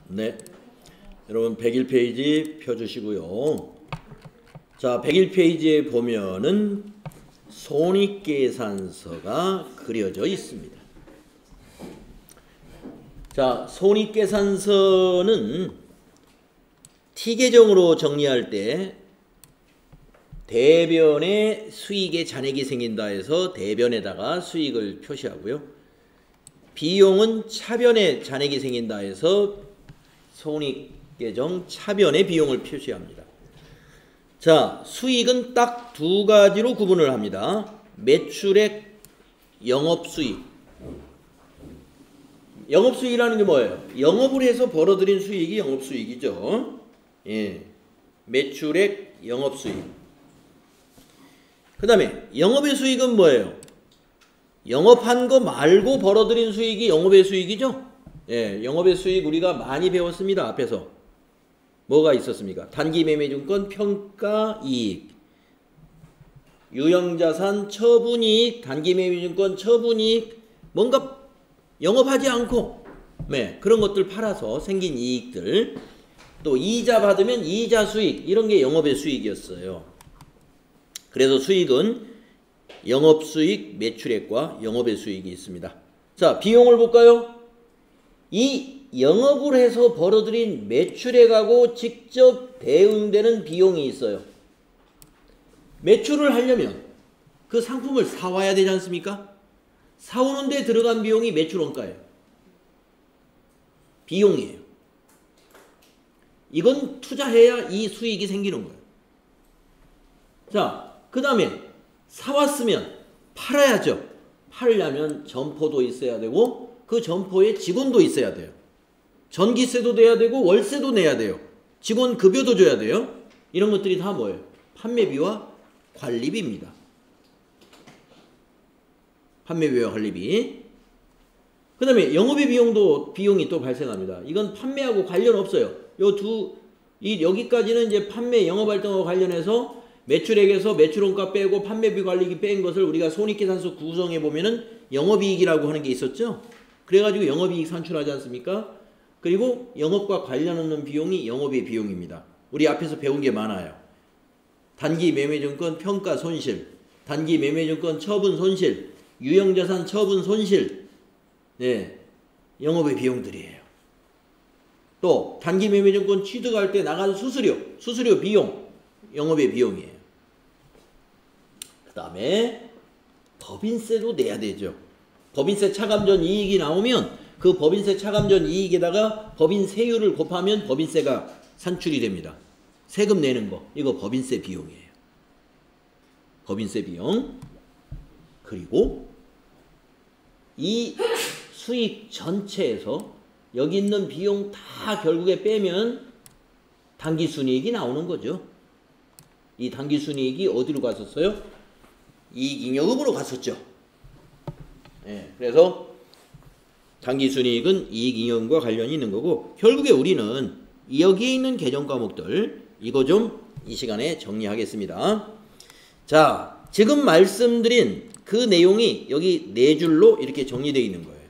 네. 여러분 101페이지 펴주시고요. 자, 101페이지에 보면은 손익계산서가 그려져 있습니다. 자, 손익계산서는 T계정으로 정리할 때 대변에 수익의 잔액이 생긴다 해서 대변에다가 수익을 표시하고요. 비용은 차변에 잔액이 생긴다 해서 손익계정 차변에 비용을 표시합니다. 자, 수익은 딱 두 가지로 구분을 합니다. 매출액, 영업수익. 영업수익이라는 게 뭐예요? 영업을 해서 벌어들인 수익이 영업수익이죠. 예. 매출액, 영업수익. 그 다음에 영업의 수익은 뭐예요? 영업한 거 말고 벌어들인 수익이 영업의 수익이죠. 예, 영업의 수익 우리가 많이 배웠습니다. 앞에서 뭐가 있었습니까? 단기매매증권 평가이익, 유형자산 처분이익, 단기매매증권 처분이익, 뭔가 영업하지 않고 네, 그런 것들 팔아서 생긴 이익들, 또 이자 받으면 이자 수익, 이런 게 영업의 수익이었어요. 그래서 수익은 영업수익, 매출액과 영업의 수익이 있습니다. 자, 비용을 볼까요? 이 영업을 해서 벌어들인 매출액하고 직접 대응되는 비용이 있어요. 매출을 하려면 그 상품을 사와야 되지 않습니까? 사오는 데 들어간 비용이 매출원가예요. 비용이에요. 이건 투자해야 이 수익이 생기는 거예요. 자, 그 다음에 사왔으면 팔아야죠. 팔려면 점포도 있어야 되고 그 점포에 직원도 있어야 돼요. 전기세도 내야 되고 월세도 내야 돼요. 직원 급여도 줘야 돼요. 이런 것들이 다 뭐예요? 판매비와 관리비입니다. 판매비와 관리비. 그 다음에 영업의 비용이 또 발생합니다. 이건 판매하고 관련 없어요. 여기까지는 이제 판매 영업활동과 관련해서 매출액에서 매출원가 빼고 판매비 관리비 뺀 것을 우리가 손익계산서 구성해 보면은 영업이익이라고 하는 게 있었죠. 그래가지고 영업이익 산출하지 않습니까? 그리고 영업과 관련 없는 비용이 영업의 비용입니다. 우리 앞에서 배운 게 많아요. 단기매매증권 평가 손실, 단기매매증권 처분 손실, 유형자산 처분 손실, 네, 영업의 비용들이에요. 또 단기매매증권 취득할 때 나가는 수수료 비용, 영업의 비용이에요. 그 다음에 법인세도 내야 되죠. 법인세 차감전 이익이 나오면 그 법인세 차감전 이익에다가 법인세율을 곱하면 법인세가 산출이 됩니다. 세금 내는 거, 이거 법인세 비용이에요. 법인세 비용. 그리고 이 수익 전체에서 여기 있는 비용 다 결국에 빼면 당기순이익이 나오는 거죠. 이 당기순이익이 어디로 갔었어요? 이익잉여금으로 갔었죠. 네, 그래서 당기순이익은 이익잉여금과 관련이 있는 거고, 결국에 우리는 여기에 있는 개정 과목들 이거 좀 이 시간에 정리하겠습니다. 자, 지금 말씀드린 그 내용이 여기 네 줄로 이렇게 정리되어 있는 거예요.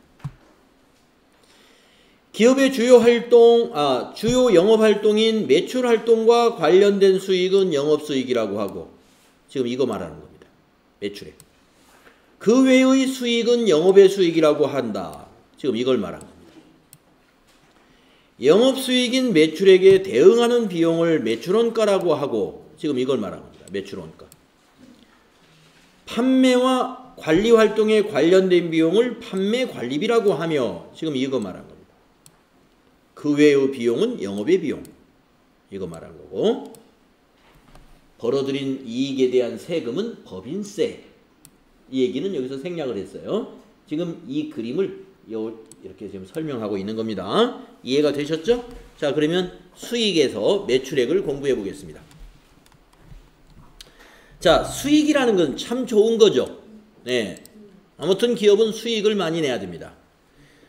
기업의 주요 영업활동인 매출활동과 관련된 수익은 영업수익이라고 하고, 지금 이거 말하는 겁니다. 매출액. 그 외의 수익은 영업의 수익이라고 한다. 지금 이걸 말하는 겁니다. 영업수익인 매출액에 대응하는 비용을 매출원가라고 하고, 지금 이걸 말하는 겁니다. 매출원가. 판매와 관리활동에 관련된 비용을 판매관리비라고 하며, 지금 이거 말하는 겁니다. 그 외의 비용은 영업의 비용, 이거 말한 거고, 벌어들인 이익에 대한 세금은 법인세, 이 얘기는 여기서 생략을 했어요. 지금 이 그림을 이렇게 지금 설명하고 있는 겁니다. 이해가 되셨죠? 자, 그러면 수익에서 매출액을 공부해 보겠습니다. 자, 수익이라는 건 참 좋은 거죠. 네. 아무튼 기업은 수익을 많이 내야 됩니다.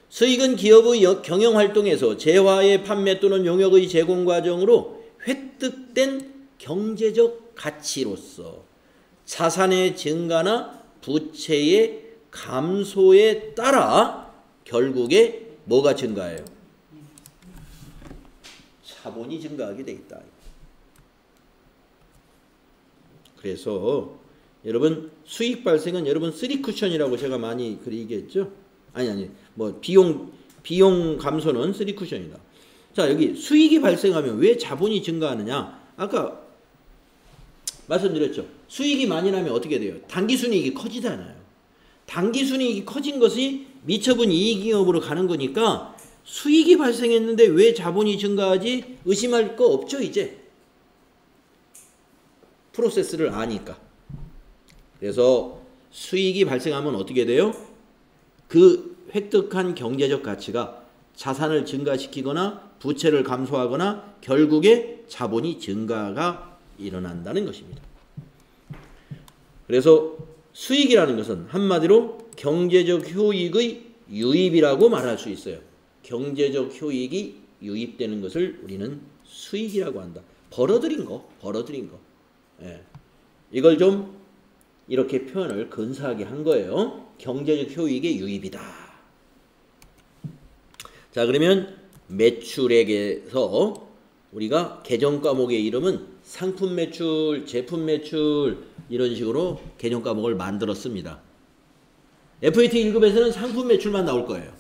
수익은 기업의 경영활동에서 재화의 판매 또는 용역의 제공 과정으로 획득된 경제적 가치로서 자산의 증가나 부채의 감소에 따라 결국에 뭐가 증가해요? 자본이 증가하게 돼 있다. 그래서 여러분 수익 발생은 여러분 3쿠션이라고 제가 많이 그 얘기했죠. 아니 뭐 비용 감소는 3쿠션이다. 자, 여기 수익이 발생하면 왜 자본이 증가하느냐? 아까 말씀드렸죠. 수익이 많이 나면 어떻게 돼요? 당기순이익이 커지잖아요. 당기순이익이 커진 것이 미처분 이익기업으로 가는 거니까 수익이 발생했는데 왜 자본이 증가하지? 의심할 거 없죠, 이제. 프로세스를 아니까. 그래서 수익이 발생하면 어떻게 돼요? 그 획득한 경제적 가치가 자산을 증가시키거나 부채를 감소하거나 결국에 자본이 증가가 일어난다는 것입니다. 그래서 수익이라는 것은 한마디로 경제적 효익의 유입이라고 말할 수 있어요. 경제적 효익이 유입되는 것을 우리는 수익이라고 한다. 벌어들인 거. 예. 이걸 좀 이렇게 표현을 근사하게 한 거예요. 경제적 효익의 유입이다. 자, 그러면 매출액에서 우리가 개정 과목의 이름은 상품 매출, 제품 매출 이런 식으로 개정 과목을 만들었습니다. FAT 1급에서는 상품 매출만 나올 거예요.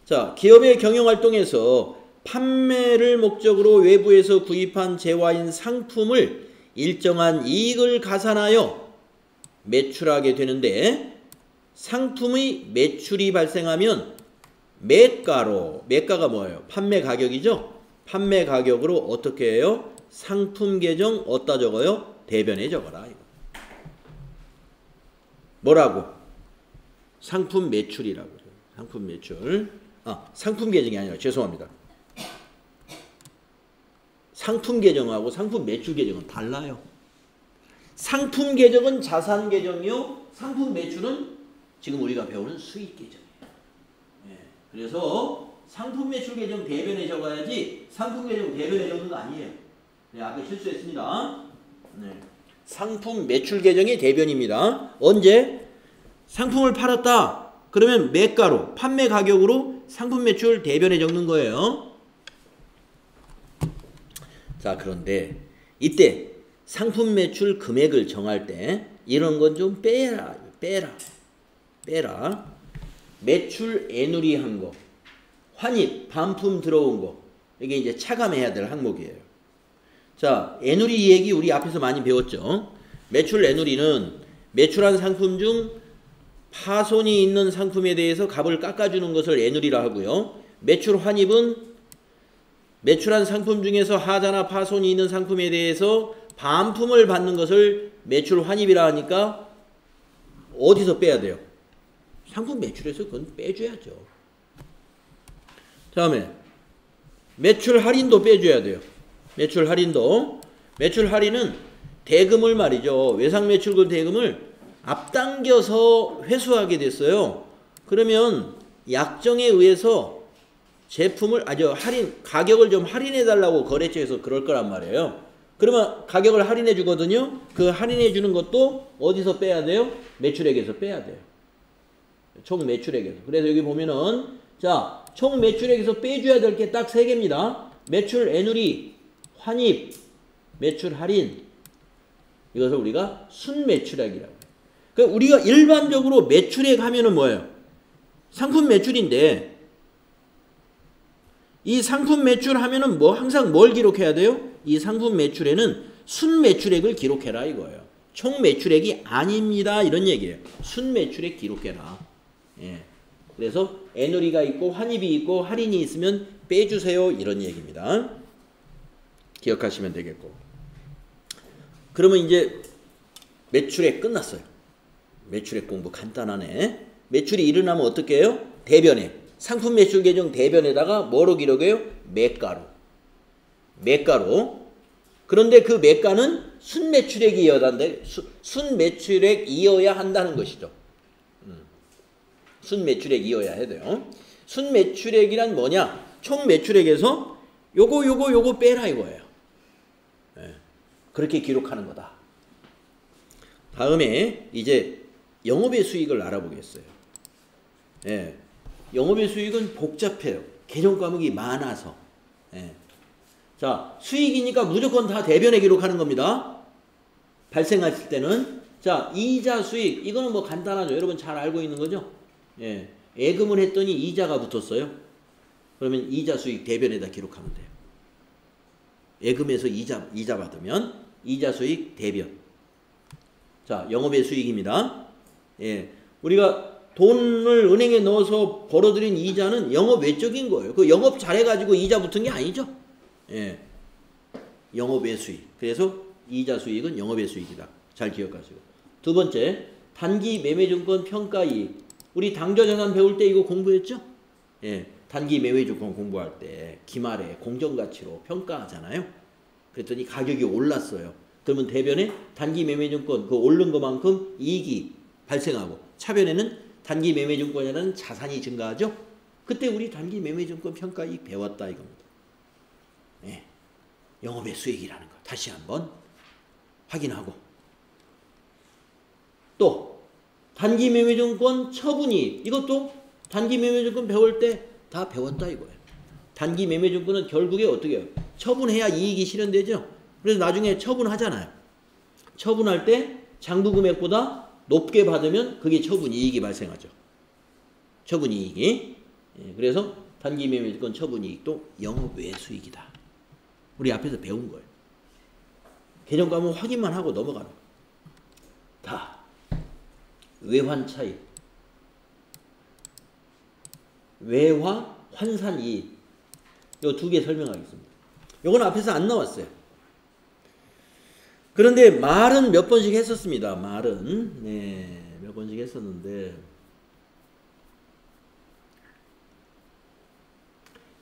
자, 기업의 경영활동에서 판매를 목적으로 외부에서 구입한 재화인 상품을 일정한 이익을 가산하여 매출하게 되는데 상품의 매출이 발생하면 매가가 뭐예요? 판매 가격이죠? 판매 가격으로 어떻게 해요? 상품 계정 어디다 적어요? 대변에 적어라. 이거. 뭐라고? 상품 매출이라고 그래요. 상품 매출. 상품 계정이 아니라 죄송합니다. 상품 계정하고 상품 매출 계정은 달라요. 상품 계정은 자산 계정이요. 상품 매출은 지금 우리가 배우는 수익 계정이에요. 네. 그래서 상품 매출 계정 대변에 적어야지 상품 계정 대변에 적는 거 아니에요. 네, 아까 실수했습니다. 네. 상품 매출 계정이 대변입니다. 언제? 상품을 팔았다. 그러면 매가로 판매 가격으로 상품 매출 대변에 적는 거예요. 자, 그런데 이때 상품 매출 금액을 정할 때 이런 건 좀 빼라. 매출 애누리한 거, 환입, 반품 들어온 거, 이게 이제 차감해야 될 항목이에요. 자, 애누리 얘기 우리 앞에서 많이 배웠죠. 매출 애누리는 매출한 상품 중 파손이 있는 상품에 대해서 값을 깎아주는 것을 애누리라 하고요. 매출 환입은 매출한 상품 중에서 하자나 파손이 있는 상품에 대해서 반품을 받는 것을 매출 환입이라 하니까 어디서 빼야 돼요? 상품 매출에서 그건 빼줘야죠. 다음에 매출 할인도 빼줘야 돼요. 매출 할인도. 매출 할인은 대금을 말이죠. 외상 매출금 대금을 앞당겨서 회수하게 됐어요. 그러면 약정에 의해서 제품을 가격을 좀 할인해 달라고 거래처에서 그럴 거란 말이에요. 그러면 가격을 할인해 주거든요. 그 할인해 주는 것도 어디서 빼야 돼요? 매출액에서 빼야 돼요. 총 매출액에서. 그래서 여기 보면은 자, 총 매출액에서 빼줘야 될 게 딱 3개입니다. 매출 애누리, 환입, 매출 할인. 이것을 우리가 순매출액이라고 해요. 그러니까 우리가 일반적으로 매출액 하면은 뭐예요? 상품 매출인데 이 상품 매출 하면은 항상 뭘 기록해야 돼요? 이 상품 매출에는 순매출액을 기록해라 이거예요. 총 매출액이 아닙니다 이런 얘기예요. 순매출액 기록해라. 예. 그래서 애누리가 있고 환입이 있고 할인이 있으면 빼주세요 이런 얘기입니다. 기억하시면 되겠고. 그러면 이제 매출액 끝났어요. 매출액 공부 간단하네. 매출이 일어나면 어떻게 해요? 대변에. 상품 매출 계정 대변에다가 뭐로 기록해요? 매가로. 그런데 그 매가는 순매출액이어야 한다는 것이죠. 순매출액이어야 해야 돼요. 순매출액이란 뭐냐? 총 매출액에서 요거 빼라 이거예요. 네. 그렇게 기록하는 거다. 다음에 이제 영업의 수익을 알아보겠어요. 네. 영업의 수익은 복잡해요. 개정 과목이 많아서. 예. 자, 수익이니까 무조건 다 대변에 기록하는 겁니다. 발생했을 때는. 자, 이자 수익. 이거는 뭐 간단하죠. 여러분 잘 알고 있는 거죠? 예. 예금을 했더니 이자가 붙었어요. 그러면 이자 수익 대변에다 기록하면 돼요. 예금에서 이자 받으면 이자 수익 대변. 자, 영업의 수익입니다. 예. 우리가 돈을 은행에 넣어서 벌어들인 이자는 영업 외적인 거예요. 그 영업 잘해가지고 이자 붙은 게 아니죠. 예. 영업의 수익. 그래서 이자 수익은 영업의 수익이다. 잘 기억하시고. 두 번째, 단기 매매증권 평가이익. 우리 당좌자산 배울 때 이거 공부했죠? 예. 단기 매매증권 공부할 때 기말에 공정가치로 평가하잖아요. 그랬더니 가격이 올랐어요. 그러면 대변에 단기 매매증권 그 오른 것만큼 이익이 발생하고 차변에는 단기 매매증권이라는 자산이 증가하죠. 그때 우리 단기 매매증권 평가이익 배웠다 이겁니다. 예. 영업의 수익이라는 거 다시 한번 확인하고, 또 단기 매매증권 처분이익, 이것도 단기 매매증권 배울 때 다 배웠다 이거예요. 단기 매매증권은 결국에 어떻게 해요? 처분해야 이익이 실현되죠. 그래서 나중에 처분하잖아요. 처분할 때 장부금액보다 높게 받으면 그게 처분이익이 발생하죠. 처분이익이. 예, 그래서 단기 매매증권 처분이익도 영업외 수익이다. 우리 앞에서 배운 거예요. 개정 과목 확인만 하고 넘어가는 거예요. 다 외환 차익, 외화 환산 이익, 요 두 개 설명하겠습니다. 요건 앞에서 안 나왔어요. 그런데 말은 몇 번씩 했었습니다. 말은 네, 몇 번씩 했었는데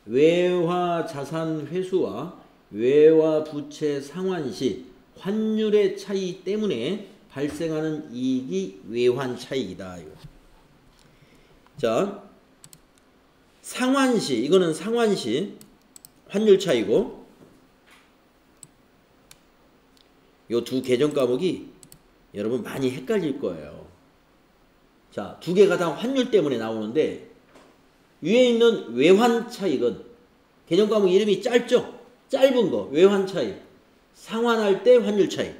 외화 자산 회수와 외화 부채 상환 시 환율의 차이 때문에 발생하는 이익이 외환 차익이다. 이거. 자, 상환 시, 이거는 상환 시 환율 차이고, 요 두 개정 과목이 여러분 많이 헷갈릴 거예요. 자, 두 개가 다 환율 때문에 나오는데 위에 있는 외환 차익은 개정 과목 이름이 짧죠? 짧은 거 외환 차익, 상환할 때 환율 차익.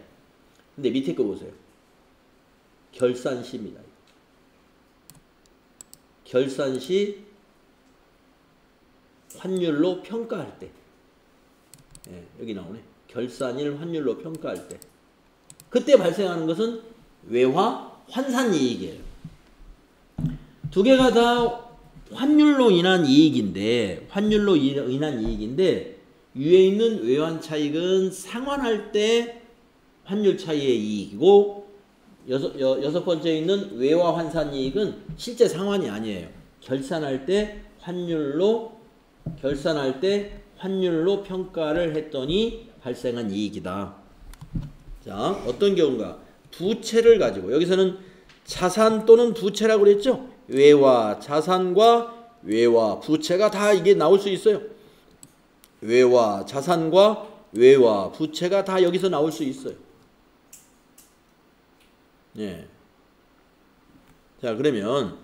근데 밑에 거 보세요. 결산 시입니다. 결산 시 환율로 평가할 때. 예, 여기 나오네. 결산일 환율로 평가할 때. 그때 발생하는 것은 외화 환산 이익이에요. 두 개가 다 환율로 인한 이익인데, 환율로 인한 이익인데, 위에 있는 외환 차익은 상환할 때 환율 차이의 이익이고, 여섯 번째에 있는 외화 환산 이익은 실제 상환이 아니에요. 결산할 때 환율로 평가를 했더니 발생한 이익이다. 자, 어떤 경우인가? 부채를 가지고, 여기서는 자산 또는 부채라고 그랬죠? 외화 자산과 외화 부채가 다 이게 나올 수 있어요. 외화 자산과 외화 부채가 다 여기서 나올 수 있어요. 예. 자, 그러면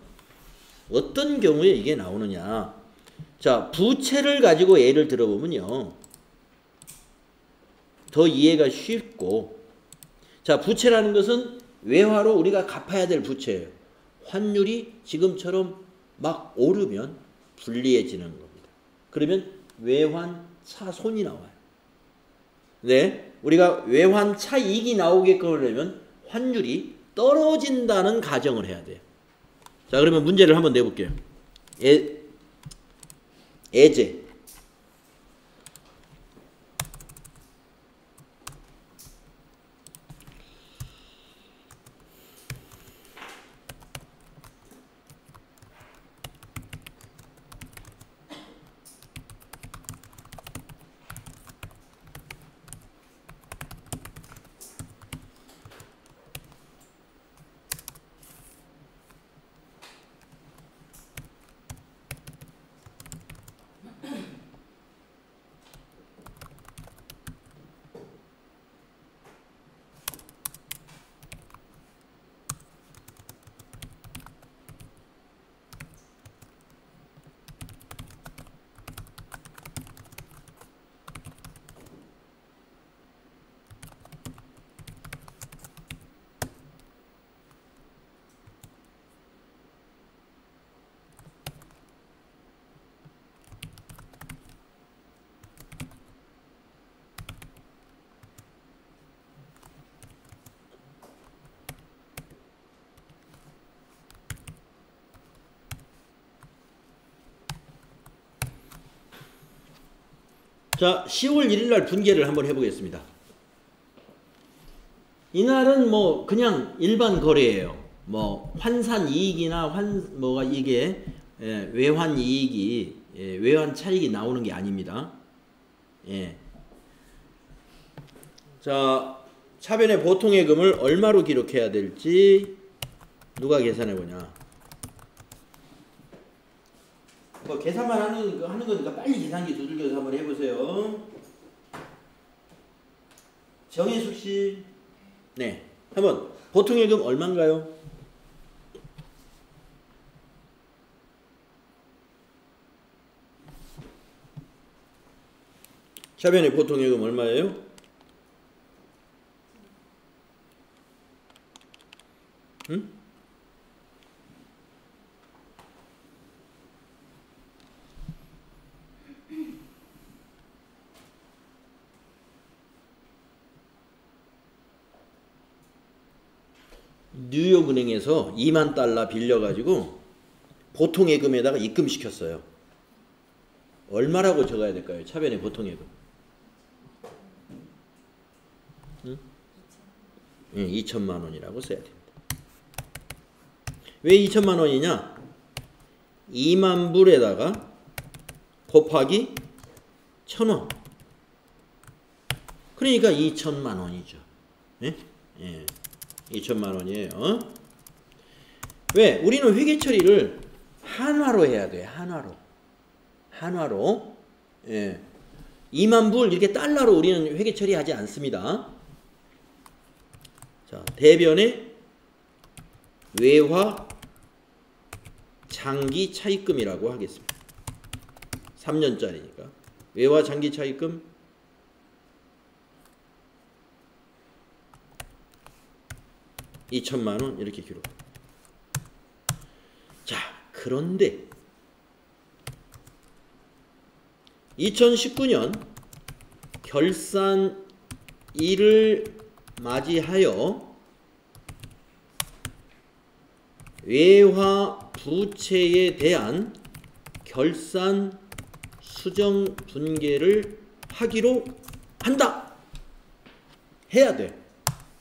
어떤 경우에 이게 나오느냐? 자, 부채를 가지고 예를 들어보면요, 더 이해가 쉽고, 자, 부채라는 것은 외화로 우리가 갚아야 될 부채예요. 환율이 지금처럼 막 오르면 불리해지는 겁니다. 그러면 외환 차손이 나와요. 네, 우리가 외환 차이익이 나오게끔 하려면 환율이 떨어진다는 가정을 해야 돼요. 자, 그러면 문제를 한번 내볼게요. 예제. 자, 10월 1일 날 분계를 한번 해보겠습니다. 이날은 뭐 그냥 일반 거래예요. 뭐 환산 이익이나 뭐가 이게 외환 이익이 외환 차익이 나오는 게 아닙니다. 예. 자, 차변의 보통예금을 얼마로 기록해야 될지 누가 계산해 보냐? 뭐 계산만 하는 거니까 빨리 계산기 두들겨서 한번 해보세요. 정혜숙 씨, 네, 한번 보통예금 얼마인가요? 차변의 보통예금 얼마예요? 응? 뉴욕은행에서 2만 달러 빌려가지고 보통예금에다가 입금시켰어요. 얼마라고 적어야 될까요? 차변의 보통예금. 응? 2천만 원이라고 써야 됩니다. 왜 2천만 원이냐? 2만 불에다가 곱하기 1,000원. 그러니까 2천만 원이죠. 예? 예. 2천만 원이에요. 왜? 우리는 회계 처리를 한화로 해야 돼. 한화로. 예. 2만 불 이렇게 달러로 우리는 회계 처리하지 않습니다. 자, 대변의 외화 장기 차입금이라고 하겠습니다. 3년짜리니까. 외화 장기 차입금 2천만 원 이렇게 기록. 자, 그런데 2019년 결산일을 맞이하여 외화 부채에 대한 결산 수정 분계를 하기로 한다. 해야 돼.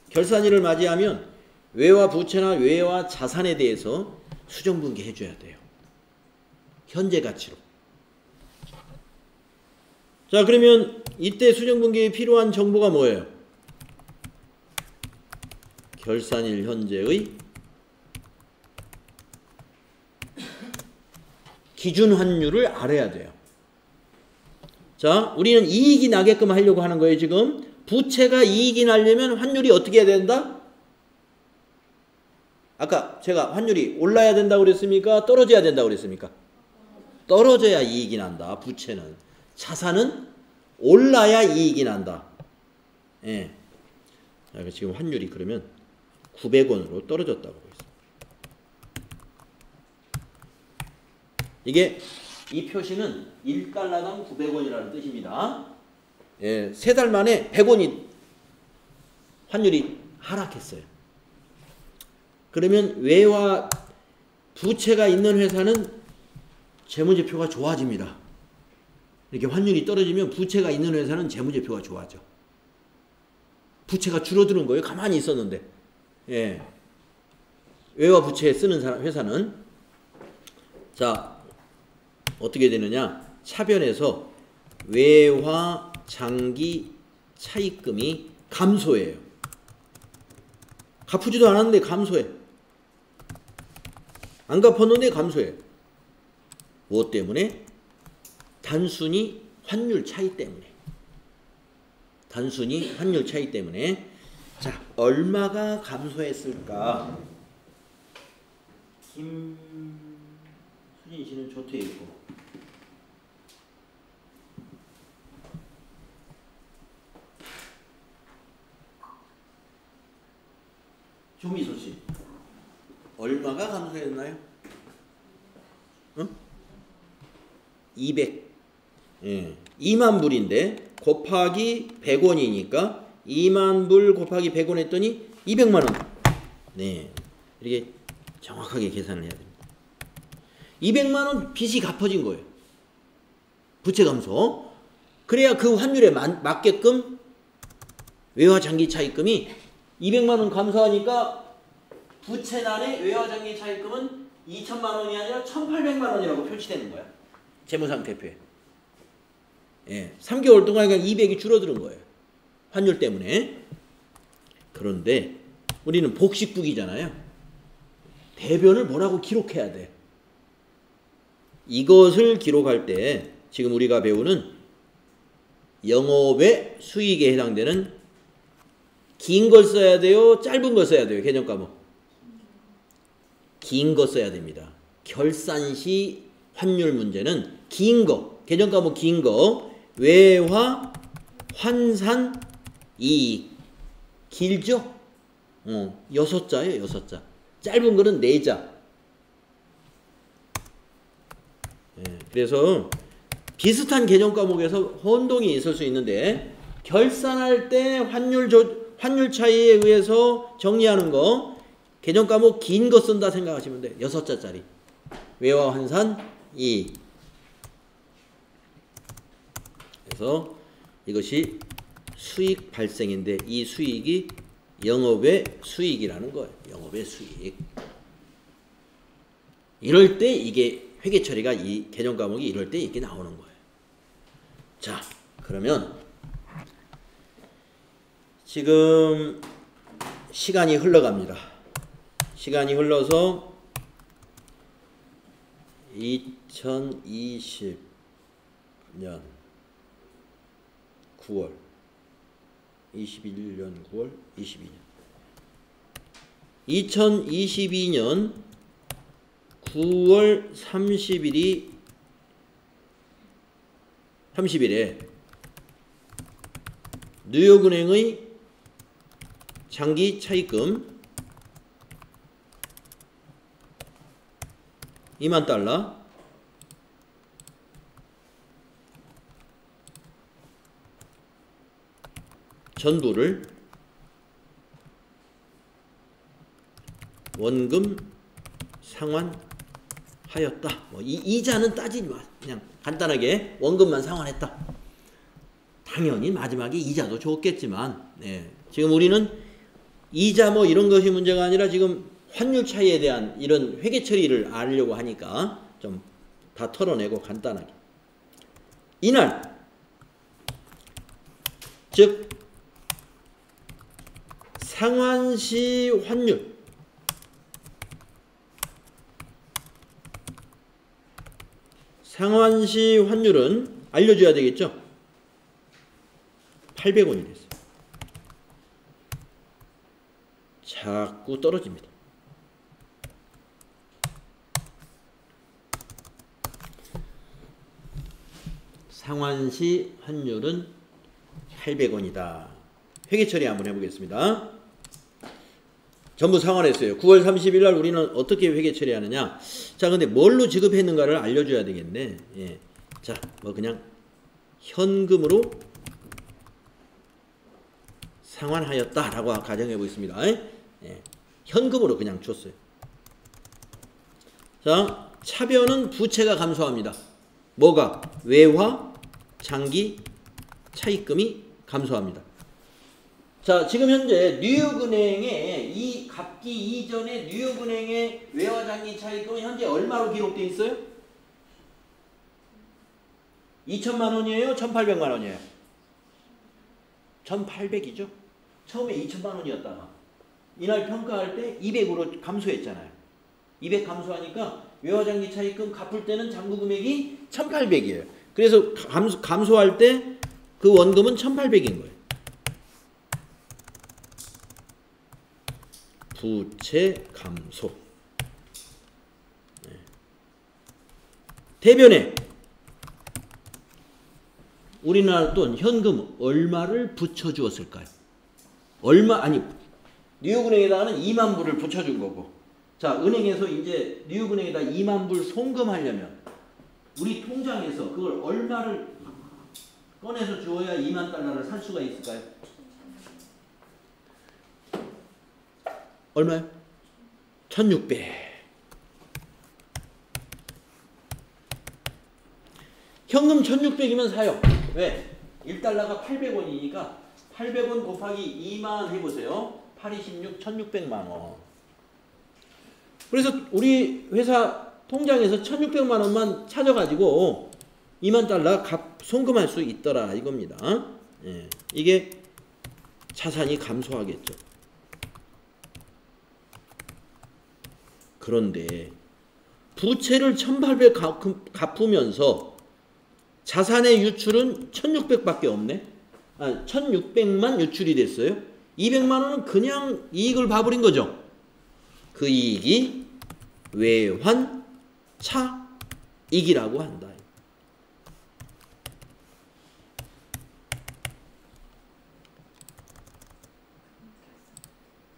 결산일을 맞이하면 외화 부채나 외화 자산에 대해서 수정 분계 해줘야 돼요. 현재 가치로. 자, 그러면 이때 수정 분계에 필요한 정보가 뭐예요? 결산일 현재의 기준 환율을 알아야 돼요. 자, 우리는 이익이 나게끔 하려고 하는 거예요. 지금 부채가 이익이 나려면 환율이 어떻게 해야 된다? 아까 제가 환율이 올라야 된다고 그랬습니까? 떨어져야 된다고 그랬습니까? 떨어져야 이익이 난다. 부채는. 자산은 올라야 이익이 난다. 예. 자, 지금 환율이 그러면 900원으로 떨어졌다고 보겠습니다. 이게 이 표시는 1달러당 900원이라는 뜻입니다. 예, 3달 만에 100원이 환율이 하락했어요. 그러면 외화 부채가 있는 회사는 재무제표가 좋아집니다. 이렇게 환율이 떨어지면 부채가 있는 회사는 재무제표가 좋아져. 부채가 줄어드는 거예요. 가만히 있었는데. 예. 외화 부채에 쓰는 회사는. 자, 어떻게 되느냐? 차변에서 외화 장기 차입금이 감소해요. 갚지도 않았는데 감소해. 안 갚았는데 감소해. 무엇 때문에? 단순히 환율 차이 때문에. 단순히 환율 차이 때문에. 자, 얼마가 감소했을까? 김수진 씨는 조퇴해 있고. 조미소 씨, 얼마가 감소했나요? 응? 200. 예. 2만 불인데 곱하기 100원이니까 2만 불 곱하기 100원 했더니 200만 원. 네. 이렇게 정확하게 계산을 해야 됩니다. 200만 원 빚이 갚아진 거예요. 부채 감소. 그래야 그 환율에 맞게끔 외화 장기 차입금이 200만 원 감소하니까 부채난의 외화 장기 차입금은 2천만 원이 아니라 1,800만 원이라고 표시되는 거야. 재무상태표에. 예, 3개월 동안 그냥 200이 줄어드는 거예요. 환율 때문에. 그런데 우리는 복식국이잖아요. 대변을 뭐라고 기록해야 돼? 이것을 기록할 때 지금 우리가 배우는 영업의 수익에 해당되는 긴 걸 써야 돼요? 짧은 걸 써야 돼요? 개정 과목. 긴 거 써야 됩니다. 결산시 환율 문제는 긴 거, 개정 과목 긴 거, 외화, 환산, 이익. 길죠? 6자예요, 6자. 짧은 거는 4자. 예, 그래서 비슷한 개정 과목에서 혼동이 있을 수 있는데 결산할 때 환율 차이에 의해서 정리하는 거 개정 과목 긴 거 쓴다 생각하시면 돼요. 6자짜리. 외화 환산 이익. 그래서 이것이 수익 발생인데 이 수익이 영업의 수익이라는 거예요. 영업의 수익. 이럴 때 이게 회계 처리가 이 개정 과목이 이럴 때 이렇게 나오는 거예요. 자, 그러면 지금 시간이 흘러갑니다. 시간이 흘러서 2020년 9월 21년 9월 22년 2022년 9월 30일에 뉴욕은행의 장기 차입금 2만 달러 전부를 원금 상환하였다. 뭐 이자는 따지지 마. 그냥 간단하게 원금만 상환했다. 당연히 마지막에 이자도 줬겠지만, 네. 지금 우리는 이자 뭐 이런 것이 문제가 아니라 지금 환율 차이에 대한 이런 회계 처리를 알려고 하니까 좀 다 털어내고 간단하게. 이날, 즉 상환시 환율 상환시 환율은 알려줘야 되겠죠? 800원이 됐어요. 자꾸 떨어집니다. 상환시 환율은 800원이다. 회계 처리 한번 해보겠습니다. 전부 상환했어요. 9월 30일 날 우리는 어떻게 회계 처리하느냐. 자, 근데 뭘로 지급했는가를 알려줘야 되겠네. 예. 자, 뭐 그냥 현금으로 상환하였다라고 가정해 보겠습니다. 예. 현금으로 그냥 줬어요. 자, 차변은 부채가 감소합니다. 뭐가? 외화, 장기, 차입금이 감소합니다. 자, 지금 현재 뉴욕은행의 이 갑기 이전의 뉴욕은행의 외화장기 차입금은 현재 얼마로 기록되어 있어요? 2천만 원이에요? 1,800만 원이에요? 1,800이죠? 처음에 2천만 원이었다가 이날 평가할 때 200으로 감소했잖아요. 200 감소하니까 외화장기 차입금 갚을 때는 잔고 금액이 1,800이에요. 그래서 감소할 때 그 원금은 1,800인 거예요. 부채 감소. 네. 대변에 우리나라 돈 현금 얼마를 붙여주었을까요? 뉴욕은행에다가는 2만 불을 붙여준 거고, 자, 은행에서 이제 뉴욕은행에다 2만 불 송금하려면 우리 통장에서 그걸 얼마를 꺼내서 주어야 2만 달러를 살 수가 있을까요? 얼마요? 1,600. 현금 1,600이면 사요. 왜? 1달러가 800원이니까 800원 곱하기 2만 해보세요. 826, 1600만 원. 그래서 우리 회사 통장에서 1600만 원만 찾아가지고 2만 달러 송금할 수 있더라 이겁니다. 예, 이게 자산이 감소하겠죠. 그런데 부채를 1800 갚으면서 자산의 유출은 1600밖에 없네. 1600만 유출이 됐어요. 200만 원은 그냥 이익을 봐버린 거죠. 그 이익이 외환 차익이라고 한다.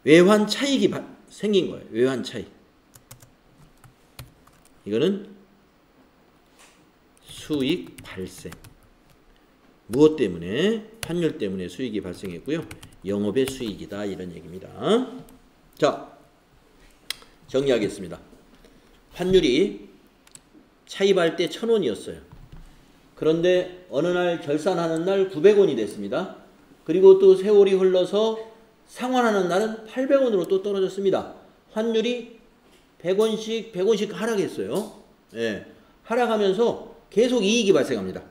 외환 차익이 생긴 거예요. 외환 차익. 이거는 수익 발생. 무엇 때문에? 환율 때문에 수익이 발생했고요. 영업의 수익이다 이런 얘기입니다. 자, 정리하겠습니다. 환율이 차입할 때 1000원이었어요. 그런데 어느 날 결산하는 날 900원이 됐습니다. 그리고 또 세월이 흘러서 상환하는 날은 800원으로 또 떨어졌습니다. 환율이 100원씩 하락했어요. 예, 하락하면서 계속 이익이 발생합니다.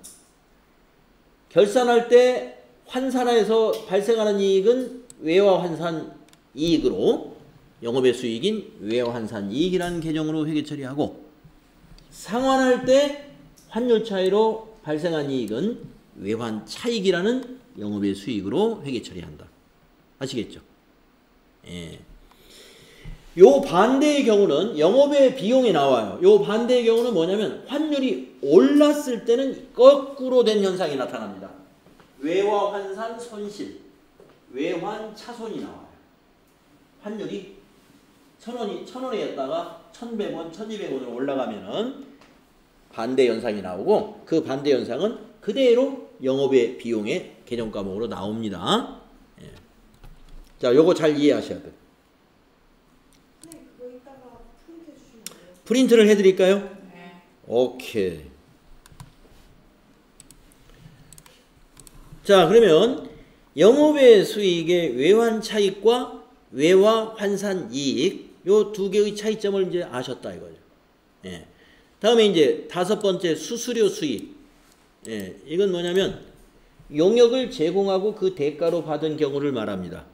결산할 때 환산에서 발생하는 이익은 외화 환산 이익으로 영업의 수익인 외화 환산 이익이라는 계정으로 회계 처리하고, 상환할 때 환율 차이로 발생한 이익은 외환 차익이라는 영업의 수익으로 회계 처리한다. 아시겠죠? 예. 요 반대의 경우는 영업의 비용이 나와요. 요 반대의 경우는 뭐냐면 환율이 올랐을 때는 거꾸로 된 현상이 나타납니다. 외화 환산 손실, 외환 차손이 나와요. 환율이 1000원이었다가 1100원, 1200원으로 올라가면은 반대 현상이 나오고, 그 반대 현상은 그대로 영업의 비용의 개정 과목으로 나옵니다. 예. 자, 요거 잘 이해하셔야 돼요. 프린트를 해드릴까요? 네. 오케이. 자, 그러면 영업의 수익의 외환 차익과 외화 환산 이익, 요 두 개의 차이점을 이제 아셨다 이거죠. 예. 다음에 이제 5번째 수수료 수익. 예. 이건 뭐냐면 용역을 제공하고 그 대가로 받은 경우를 말합니다.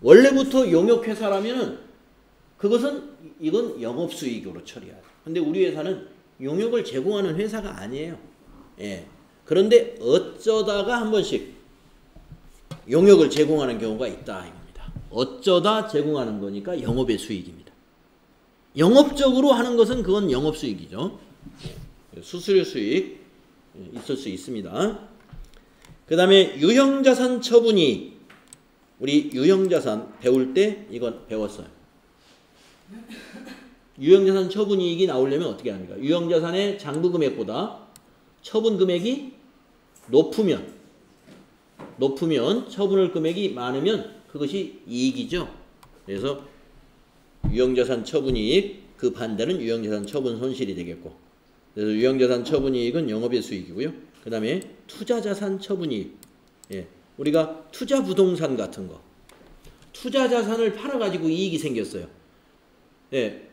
원래부터 용역회사라면은 이건 영업수익으로 처리하죠. 근데 우리 회사는 용역을 제공하는 회사가 아니에요. 예. 그런데 어쩌다가 한 번씩 용역을 제공하는 경우가 있다 이겁니다. 어쩌다 제공하는 거니까 영업의 수익입니다. 영업적으로 하는 것은 그건 영업수익이죠. 수수료 수익 있을 수 있습니다. 그 다음에 유형자산 처분이, 우리 유형자산 배울 때 이건 배웠어요. 유형자산 처분이익이 나오려면 어떻게 합니까? 유형자산의 장부금액보다 처분금액이 높으면 처분할 금액이 많으면 그것이 이익이죠. 그래서 유형자산 처분이익, 그 반대는 유형자산 처분 손실이 되겠고, 그래서 유형자산 처분이익은 영업의 수익이고요. 그 다음에 투자자산 처분이익, 예, 우리가 투자부동산 같은 거, 투자자산을 팔아가지고 이익이 생겼어요. 예,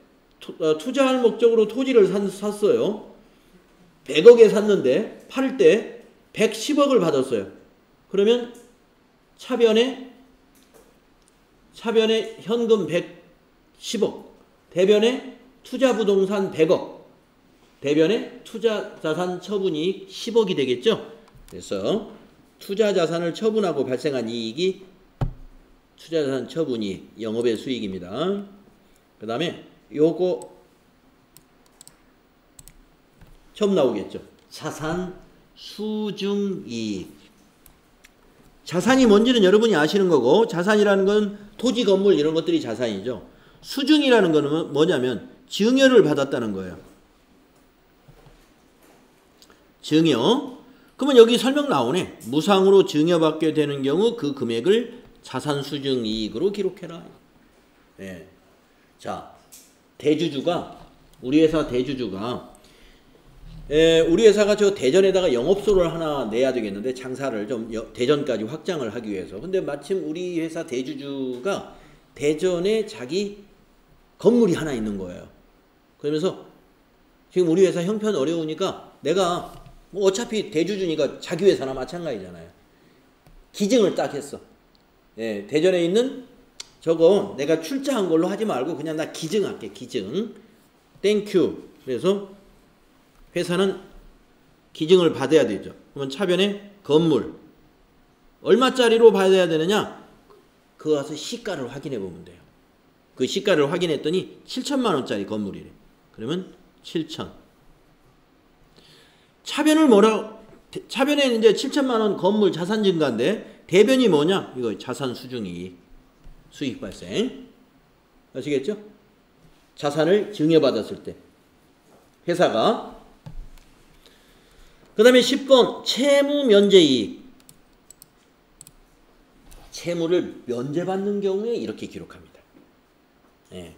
투자할 목적으로 토지를 샀어요. 100억에 샀는데 팔 때 110억을 받았어요. 그러면 차변에 현금 110억, 대변에 투자부동산 100억, 대변에 투자자산 처분이익 10억이 되겠죠. 그래서 투자자산을 처분하고 발생한 이익이 투자자산 처분이익, 영업의 수익입니다. 그 다음에 요거 처음 나오겠죠. 자산 수중이익. 자산이 뭔지는 여러분이 아시는 거고, 자산이라는 건 토지, 건물 이런 것들이 자산이죠. 수중이라는 거는 뭐냐면 증여를 받았다는 거예요. 증여. 그러면 여기 설명 나오네. 무상으로 증여받게 되는 경우 그 금액을 자산 수중이익으로 기록해라. 네. 자, 우리 회사 대주주가 우리 회사가 저 대전에다가 영업소를 하나 내야 되겠는데 장사를 좀 대전까지 확장을 하기 위해서. 근데 마침 우리 회사 대주주가 대전에 자기 건물이 하나 있는 거예요. 그러면서 지금 우리 회사 형편 어려우니까 내가 뭐 어차피 대주주니까 자기 회사나 마찬가지잖아요. 기증을 딱 했어. 예, 대전에 있는 저거 내가 출자한 걸로 하지 말고 그냥 나 기증할게. 기증. 땡큐. 그래서 회사는 기증을 받아야 되죠. 그러면 차변에 건물 얼마짜리로 받아야 되느냐? 그거 가서 시가를 확인해 보면 돼요. 그 시가를 확인했더니 7천만 원짜리 건물이래. 그러면 7천. 차변을 차변에는 이제 7천만 원 건물 자산 증가인데 대변이 뭐냐? 이거 자산 수중이익, 수익 발생. 아시겠죠? 자산을 증여받았을 때 회사가. 그 다음에 10번 채무 면제이익. 채무를 면제받는 경우에 이렇게 기록합니다. 예.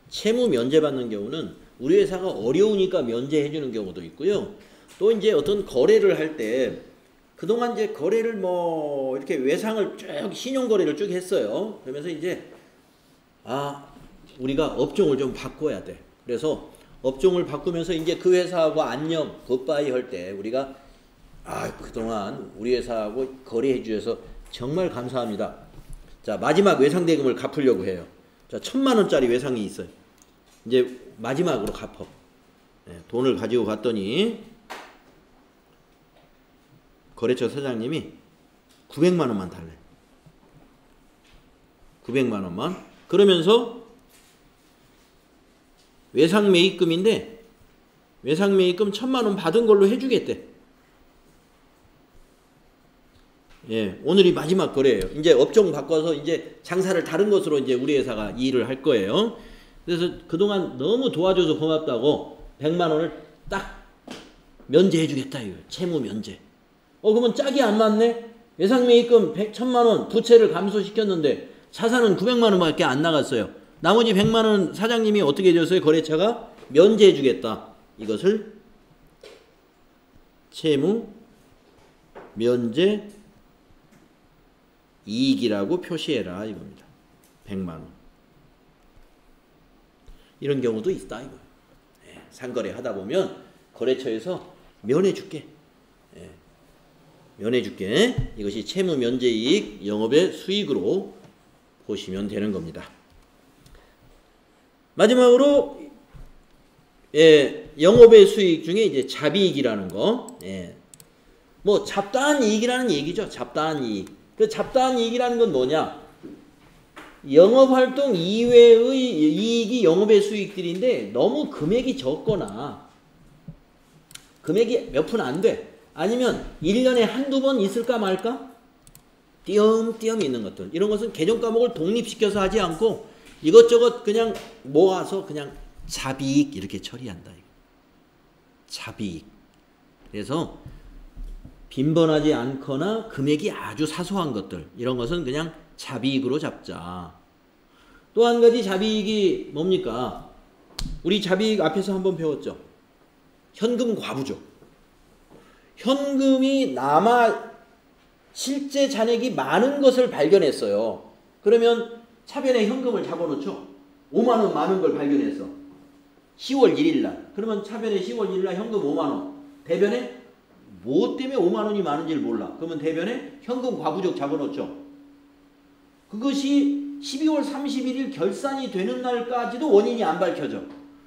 채무 면제받는 경우는 우리 회사가 어려우니까 면제해주는 경우도 있고요. 또 이제 어떤 거래를 할 때 그동안 이제 거래를 뭐 이렇게 외상을 쭉 신용 거래를 쭉 했어요. 그러면서 이제 우리가 업종을 좀 바꿔야 돼. 그래서 업종을 바꾸면서 이제 그 회사하고 안녕 굿바이 할 때 우리가 그동안 우리 회사하고 거래해 주셔서 정말 감사합니다. 자, 마지막 외상 대금을 갚으려고 해요. 자, 1,000만 원짜리 외상이 있어요. 이제 마지막으로 갚어. 돈을 가지고 갔더니 거래처 사장님이 900만 원만 달래. 900만 원만. 그러면서 외상 매입금인데 외상 매입금 1,000만 원 받은 걸로 해주겠대. 예, 오늘이 마지막 거래예요. 이제 업종 바꿔서 이제 장사를 다른 것으로 이제 우리 회사가 일을 할 거예요. 그래서 그동안 너무 도와줘서 고맙다고 100만 원을 딱 면제해주겠다 이거. 채무 면제. 그러면 짝이 안 맞네? 외상 매입금 1,000만 원 부채를 감소시켰는데 자산은 900만 원밖에 안 나갔어요. 나머지 100만 원 사장님이 어떻게 해줬어요? 거래처가 면제해주겠다. 이것을 채무 면제 이익이라고 표시해라 이겁니다. 100만 원. 이런 경우도 있다 이거예요. 상거래 하다 보면 거래처에서 면해줄게. 면해줄게. 이것이 채무 면제 이익 영업의 수익으로 보시면 되는 겁니다. 마지막으로 영업의 수익 중에 이제 잡이익이라는 거. 뭐 잡다한 이익이라는 얘기죠. 잡다한 이익. 그 잡다한 이익이라는 건 뭐냐? 영업활동 이외의 이익이 영업의 수익들인데 너무 금액이 적거나 금액이 몇 푼 안 돼. 아니면 1년에 한두 번 있을까 말까? 띄엄띄엄 있는 것들. 이런 것은 개정 과목을 독립시켜서 하지 않고 이것저것 그냥 모아서 그냥 잡이익 이렇게 처리한다. 잡이익. 그래서 빈번하지 않거나 금액이 아주 사소한 것들. 이런 것은 그냥 잡이익으로 잡자. 또 한 가지 잡이익이 뭡니까? 우리 잡이익 앞에서 한번 배웠죠. 현금 과부족. 현금이 남아 실제 잔액이 많은 것을 발견했어요. 그러면 차변에 현금을 잡아놓죠. 5만 원 많은 걸 발견했어. 10월 1일 날. 그러면 차변에 10월 1일 날 현금 5만 원. 대변에 뭐 때문에 5만 원이 많은지를 몰라. 그러면 대변에 현금 과부족 잡아놓죠. 그것이 12월 31일 결산이 되는 날까지도 원인이 안 밝혀져.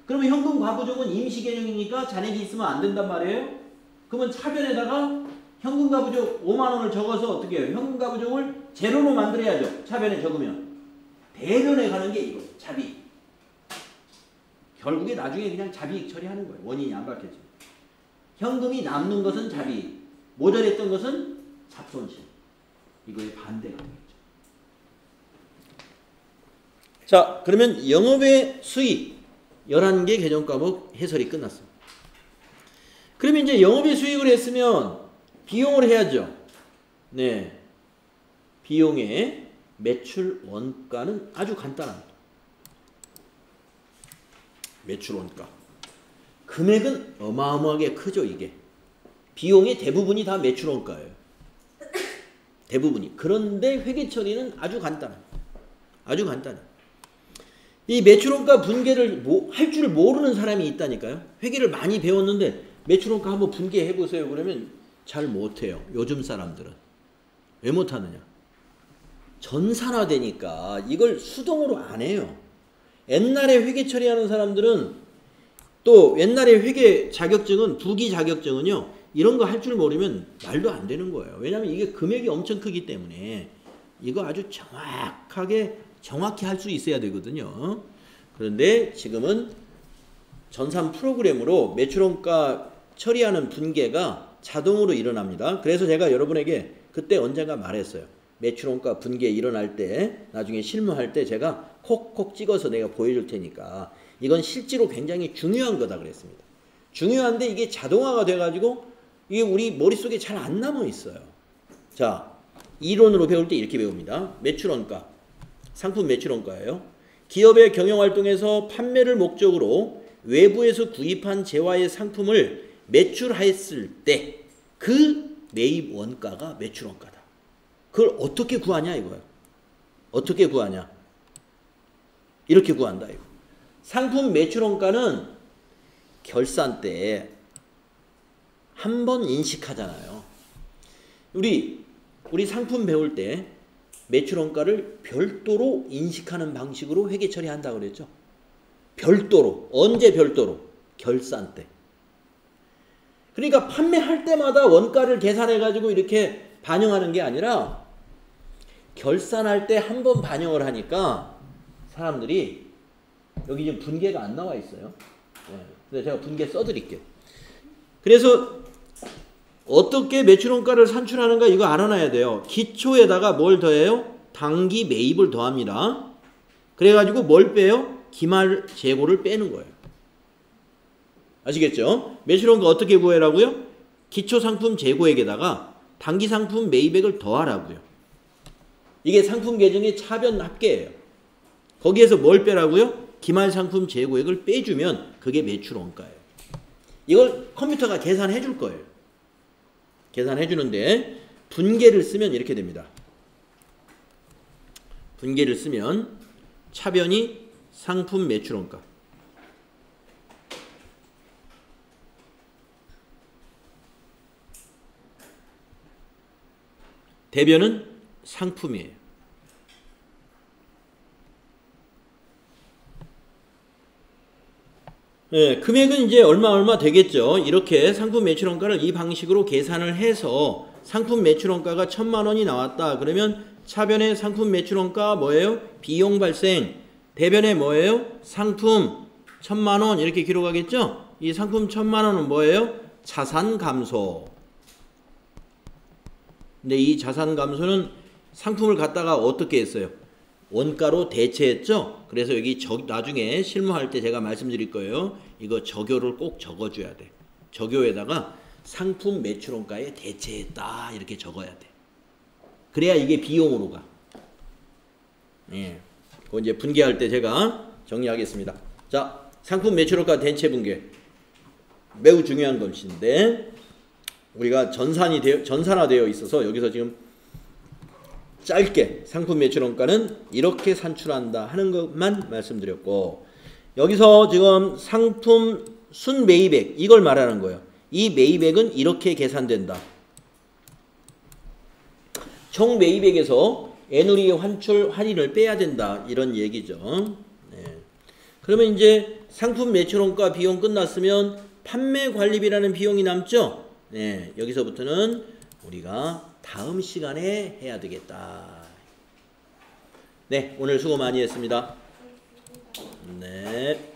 그러면 현금 과부족은 임시 개념이니까 잔액이 있으면 안 된단 말이에요. 그러면 차변에다가 현금 과부족 5만 원을 적어서 어떻게 해요? 현금 과부족을 제로로 만들어야죠. 차변에 적으면. 대변에 가는 게 이거. 잡이익. 결국에 나중에 그냥 잡이익 처리하는 거예요. 원인이 안 밝혀져. 현금이 남는 것은 잡이익. 모자랬던 것은 잡손실. 이거의 반대가 되겠죠. 자, 그러면 영업의 수익 11개 개정과목 해설이 끝났습니다. 그러면 이제 영업의 수익을 했으면 비용을 해야죠. 네. 비용의 매출 원가는 아주 간단합니다. 매출 원가. 금액은 어마어마하게 크죠. 이게 비용의 대부분이 다 매출원가예요. 대부분이. 그런데 회계 처리는 아주 간단해. 아주 간단해. 이 매출원가 분계를 할 줄 모르는 사람이 있다니까요. 회계를 많이 배웠는데 매출원가 한번 분계해 보세요. 그러면 잘 못해요. 요즘 사람들은. 왜 못하느냐? 전산화되니까 이걸 수동으로 안 해요. 옛날에 회계 처리하는 사람들은 또 옛날에 회계 자격증은 부기 자격증은요. 이런 거 할 줄 모르면 말도 안 되는 거예요. 왜냐하면 이게 금액이 엄청 크기 때문에 이거 아주 정확히 할 수 있어야 되거든요. 그런데 지금은 전산 프로그램으로 매출원가 처리하는 분계가 자동으로 일어납니다. 그래서 제가 여러분에게 그때 언젠가 말했어요. 매출원가 분계 일어날 때 나중에 실무할 때 제가 콕콕 찍어서 내가 보여줄 테니까 이건 실제로 굉장히 중요한 거다 그랬습니다. 중요한데 이게 자동화가 돼가지고 이게 우리 머릿속에 잘 안 남아 있어요. 자, 이론으로 배울 때 이렇게 배웁니다. 매출원가, 상품 매출원가예요. 기업의 경영활동에서 판매를 목적으로 외부에서 구입한 재화의 상품을 매출했을 때 그 매입 원가가 매출원가다. 그걸 어떻게 구하냐 이거예요. 어떻게 구하냐. 이렇게 구한다 이거. 상품 매출원가는 결산 때 한 번 인식하잖아요. 우리 상품 배울 때 매출원가를 별도로 인식하는 방식으로 회계 처리한다고 그랬죠. 별도로. 언제 별도로? 결산 때. 그러니까 판매할 때마다 원가를 계산해가지고 이렇게 반영하는 게 아니라 결산할 때 한 번 반영을 하니까 사람들이 여기 지금 분계가 안 나와 있어요. 네. 제가 분계 써드릴게요. 그래서 어떻게 매출원가를 산출하는가 이거 알아놔야 돼요. 기초에다가 뭘 더해요? 당기 매입을 더합니다. 그래가지고 뭘 빼요? 기말 재고를 빼는 거예요. 아시겠죠? 매출원가 어떻게 구해라고요? 기초상품 재고액에다가 당기상품 매입액을 더하라고요. 이게 상품 계정의 차변 합계예요. 거기에서 뭘 빼라고요? 기말상품 재고액을 빼주면 그게 매출원가예요. 이걸 컴퓨터가 계산해 줄 거예요. 계산해 주는데 분계를 쓰면 이렇게 됩니다. 분계를 쓰면 차변이 상품 매출원가, 대변은 상품이에요. 네, 금액은 이제 얼마 되겠죠. 이렇게 상품 매출원가를 이 방식으로 계산을 해서 상품 매출원가가 1,000만 원이 나왔다. 그러면 차변의 상품 매출원가 뭐예요? 비용 발생. 대변에 뭐예요? 상품 1,000만 원 이렇게 기록하겠죠? 이 상품 1,000만 원은 뭐예요? 자산 감소. 근데 이 자산 감소는 상품을 갖다가 어떻게 했어요? 원가로 대체했죠? 그래서 여기 나중에 실무할 때 제가 말씀드릴 거예요. 이거 적요를 꼭 적어줘야 돼. 적요에다가 상품 매출원가에 대체했다 이렇게 적어야 돼. 그래야 이게 비용으로 가. 예. 그거 이제 분계할 때 제가 정리하겠습니다. 자, 상품 매출원가 대체 분계. 매우 중요한 것인데 우리가 전산화되어 있어서 여기서 지금 짧게 상품 매출원가는 이렇게 산출한다 하는 것만 말씀드렸고, 여기서 지금 상품 순매입액 이걸 말하는 거예요. 이 매입액은 이렇게 계산된다. 총 매입액에서 애누리 환출 할인을 빼야 된다 이런 얘기죠. 네. 그러면 이제 상품 매출원가 비용 끝났으면 판매 관리비라는 비용이 남죠. 네, 여기서부터는 우리가 다음 시간에 해야 되겠다. 네, 오늘 수고 많이 했습니다. 네.